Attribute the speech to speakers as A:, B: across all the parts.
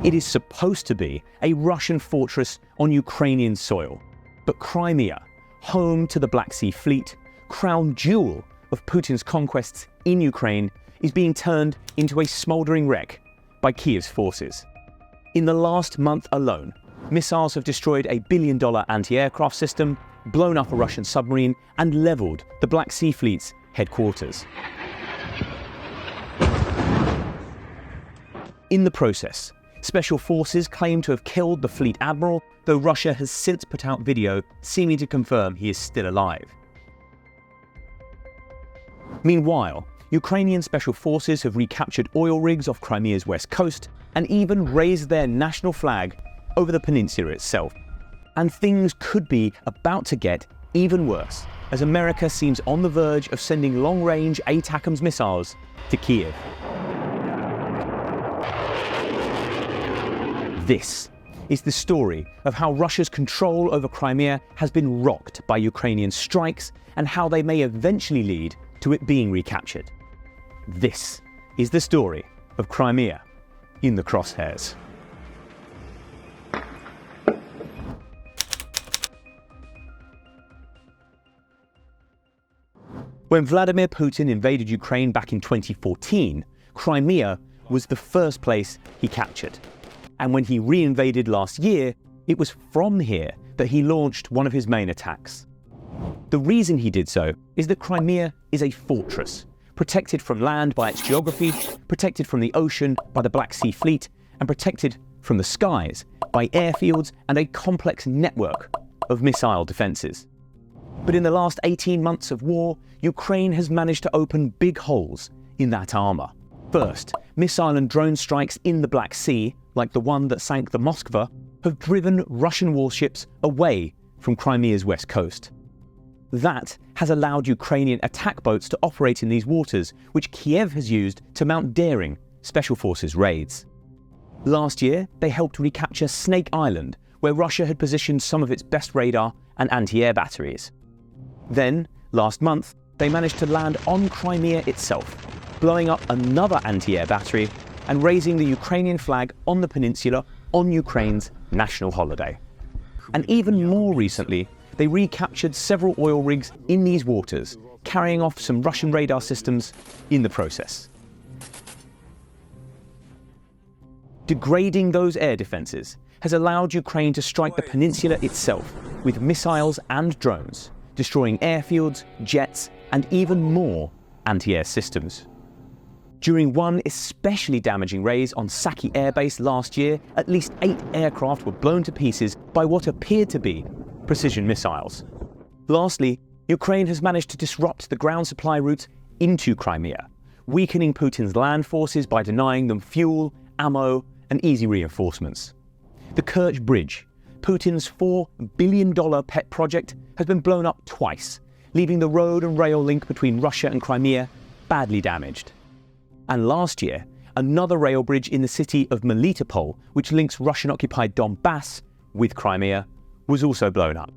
A: It is supposed to be a Russian fortress on Ukrainian soil, but Crimea, home to the Black Sea Fleet, crown jewel of Putin's conquests in Ukraine, is being turned into a smouldering wreck by Kyiv's forces. In the last month alone, missiles have destroyed a billion-dollar anti-aircraft system, blown up a Russian submarine, and leveled the Black Sea Fleet's headquarters. In the process, special forces claim to have killed the fleet admiral, though Russia has since put out video seeming to confirm he is still alive. Meanwhile, Ukrainian special forces have recaptured oil rigs off Crimea's west coast and even raised their national flag over the peninsula itself. And things could be about to get even worse, as America seems on the verge of sending long-range ATACMS missiles to Kyiv. This is the story of how Russia's control over Crimea has been rocked by Ukrainian strikes and how they may eventually lead to it being recaptured. This is the story of Crimea in the crosshairs. When Vladimir Putin invaded Ukraine back in 2014, Crimea was the first place he captured. And when he re-invaded last year, it was from here that he launched one of his main attacks. The reason he did so is that Crimea is a fortress, protected from land by its geography, protected from the ocean by the Black Sea Fleet, and protected from the skies by airfields and a complex network of missile defences. But in the last 18 months of war, Ukraine has managed to open big holes in that armour. First, missile and drone strikes in the Black Sea, like the one that sank the Moskva, have driven Russian warships away from Crimea's west coast. That has allowed Ukrainian attack boats to operate in these waters, which Kyiv has used to mount daring special forces raids. Last year, they helped recapture Snake Island, where Russia had positioned some of its best radar and anti-air batteries. Then, last month, they managed to land on Crimea itself, blowing up another anti-air battery and raising the Ukrainian flag on the peninsula on Ukraine's national holiday. And even more recently, they recaptured several oil rigs in these waters, carrying off some Russian radar systems in the process. Degrading those air defences has allowed Ukraine to strike the peninsula itself with missiles and drones, destroying airfields, jets, and even more anti-air systems. During one especially damaging raid on Saki Air Base last year, at least 8 aircraft were blown to pieces by what appeared to be precision missiles. Lastly, Ukraine has managed to disrupt the ground supply routes into Crimea, weakening Putin's land forces by denying them fuel, ammo, and easy reinforcements. The Kerch Bridge, Putin's $4 billion pet project, has been blown up twice, leaving the road and rail link between Russia and Crimea badly damaged. And last year, another rail bridge in the city of Melitopol, which links Russian-occupied Donbass with Crimea, was also blown up.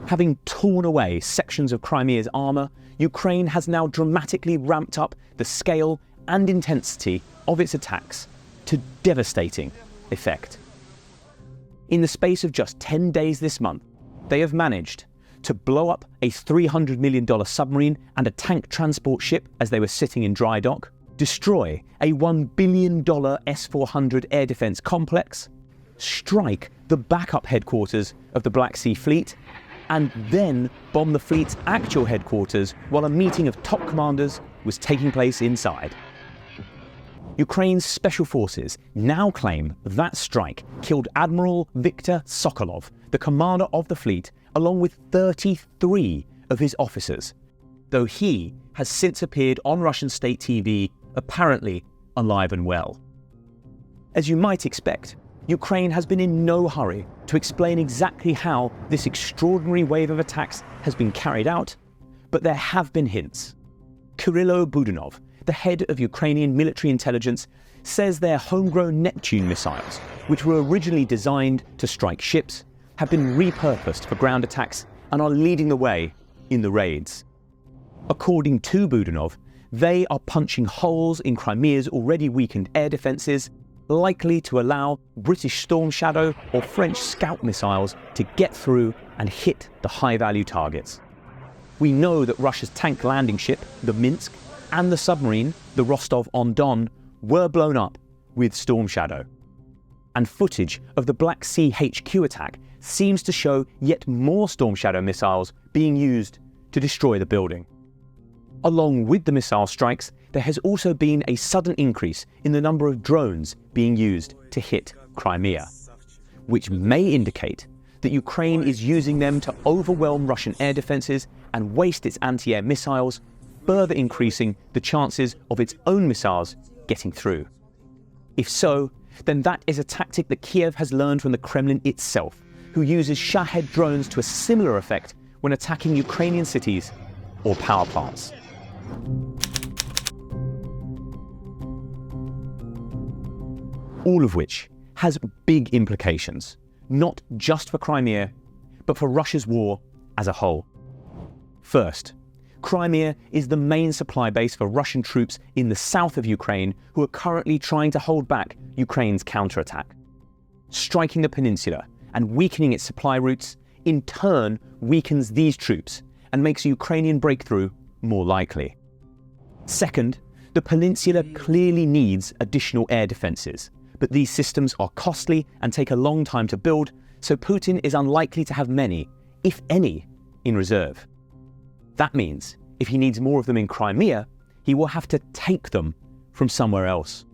A: Having torn away sections of Crimea's armour, Ukraine has now dramatically ramped up the scale and intensity of its attacks to devastating effect. In the space of just 10 days this month, they have managed to blow up a $300 million submarine and a tank transport ship as they were sitting in dry dock, destroy a $1 billion S-400 air defence complex, strike the backup headquarters of the Black Sea Fleet, and then bomb the fleet's actual headquarters while a meeting of top commanders was taking place inside. Ukraine's special forces now claim that strike killed Admiral Viktor Sokolov, the commander of the fleet, along with 33 of his officers, though he has since appeared on Russian state TV, apparently alive and well. As you might expect, Ukraine has been in no hurry to explain exactly how this extraordinary wave of attacks has been carried out, but there have been hints. Kyrylo Budanov, the head of Ukrainian military intelligence, says their homegrown Neptune missiles, which were originally designed to strike ships, have been repurposed for ground attacks and are leading the way in the raids. According to Budanov, they are punching holes in Crimea's already weakened air defences, likely to allow British Storm Shadow or French Scout missiles to get through and hit the high-value targets. We know that Russia's tank landing ship, the Minsk, and the submarine, the Rostov-on-Don, were blown up with Storm Shadow. And footage of the Black Sea HQ attack seems to show yet more Storm Shadow missiles being used to destroy the building. Along with the missile strikes, there has also been a sudden increase in the number of drones being used to hit Crimea, which may indicate that Ukraine is using them to overwhelm Russian air defences and waste its anti-air missiles, further increasing the chances of its own missiles getting through. If so, then that is a tactic that Kyiv has learned from the Kremlin itself, who uses Shahed drones to a similar effect when attacking Ukrainian cities or power plants. All of which has big implications, not just for Crimea, but for Russia's war as a whole. First, Crimea is the main supply base for Russian troops in the south of Ukraine who are currently trying to hold back Ukraine's counterattack. Striking the peninsula and weakening its supply routes in turn weakens these troops and makes a Ukrainian breakthrough more likely. Second, the peninsula clearly needs additional air defences, but these systems are costly and take a long time to build, so Putin is unlikely to have many, if any, in reserve. That means if he needs more of them in Crimea, he will have to take them from somewhere else.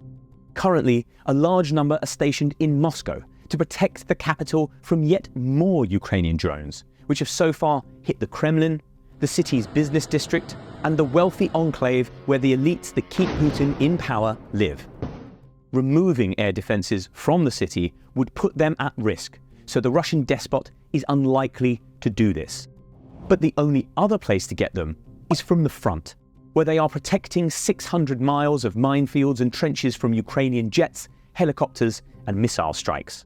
A: Currently, a large number are stationed in Moscow to protect the capital from yet more Ukrainian drones, which have so far hit the Kremlin, the city's business district, and the wealthy enclave where the elites that keep Putin in power live. Removing air defences from the city would put them at risk, so the Russian despot is unlikely to do this. But the only other place to get them is from the front, where they are protecting 600 miles of minefields and trenches from Ukrainian jets, helicopters, and missile strikes.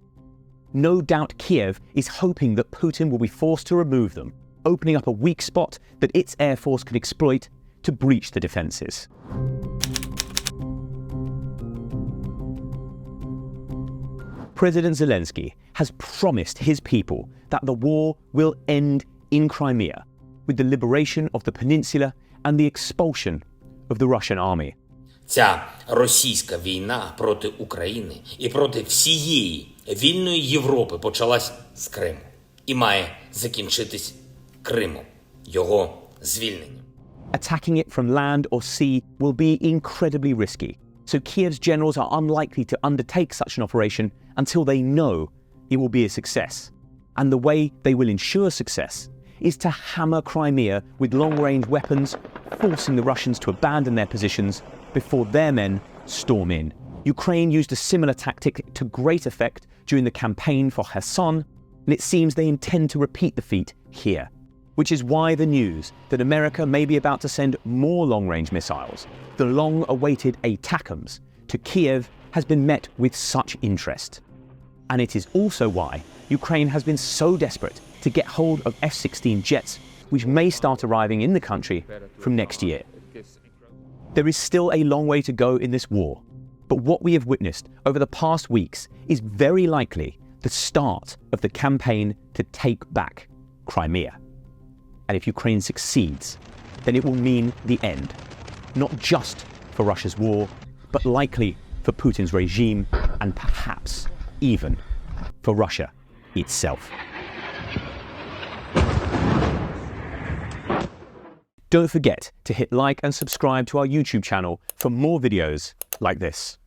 A: No doubt Kyiv is hoping that Putin will be forced to remove them, opening up a weak spot that its air force can exploit to breach the defences. President Zelensky has promised his people that the war will end in Crimea with the liberation of the peninsula and the expulsion of the Russian army.
B: Ця російська війна проти України і проти всієї вільної Європи почалась з Криму і має закінчитись Кримом, його звільненням.
A: Attacking it from land or sea will be incredibly risky, so Kyiv's generals are unlikely to undertake such an operation until they know it will be a success. And the way they will ensure success is to hammer Crimea with long-range weapons, forcing the Russians to abandon their positions before their men storm in. Ukraine used a similar tactic to great effect during the campaign for Kherson, and it seems they intend to repeat the feat here. Which is why the news that America may be about to send more long-range missiles, the long-awaited ATACMS, to Kyiv has been met with such interest. And it is also why Ukraine has been so desperate to get hold of F-16 jets, which may start arriving in the country from next year. There is still a long way to go in this war, but what we have witnessed over the past weeks is very likely the start of the campaign to take back Crimea. And if Ukraine succeeds, then it will mean the end, not just for Russia's war, but likely for Putin's regime and perhaps even for Russia itself. Don't forget to hit like and subscribe to our YouTube channel for more videos like this.